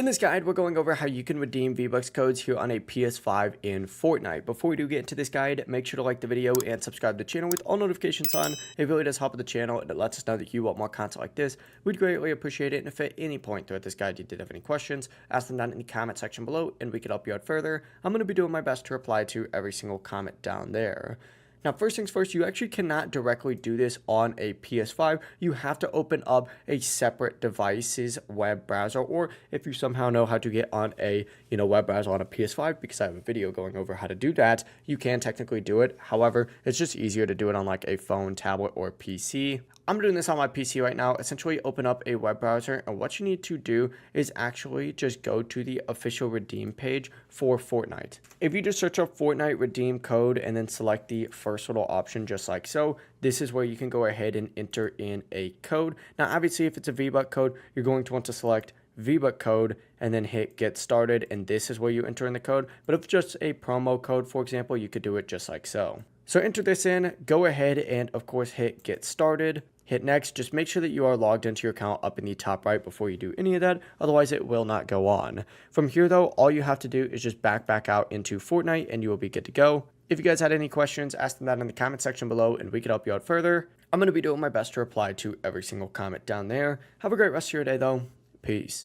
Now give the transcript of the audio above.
In this guide, we're going over how you can redeem V-Bucks codes here on a PS5 in Fortnite. Before we do get into this guide, make sure to like the video and subscribe to the channel with all notifications on. It really does help with the channel and it lets us know that you want more content like this. We'd greatly appreciate it, and if at any point throughout this guide you did have any questions, ask them down in the comment section below and we could help you out further. I'm going to be doing my best to reply to every single comment down there. Now, first things first, you actually cannot directly do this on a PS5. You have to open up a separate device's web browser, or if you somehow know how to get on a web browser on a PS5, because I have a video going over how to do that, you can technically do it. However, it's just easier to do it on like a phone, tablet, or PC. I'm doing this on my PC right now. Essentially, open up a web browser, and what you need to do is actually just go to the official redeem page for Fortnite. If you just search up Fortnite redeem code and then select the first little option just like so, this is where you can go ahead and enter in a code. Now, obviously, if it's a VBuck code, you're going to want to select VBuck code and then hit get started, and this is where you enter in the code. But if it's just a promo code, for example, you could do it just like so. So enter this in, go ahead and of course hit get started. Hit next. Just make sure that you are logged into your account up in the top right before you do any of that. Otherwise, it will not go on. From here, though, all you have to do is just back out into Fortnite and you will be good to go. If you guys had any questions, ask them that in the comment section below and we can help you out further. I'm going to be doing my best to reply to every single comment down there. Have a great rest of your day, though. Peace.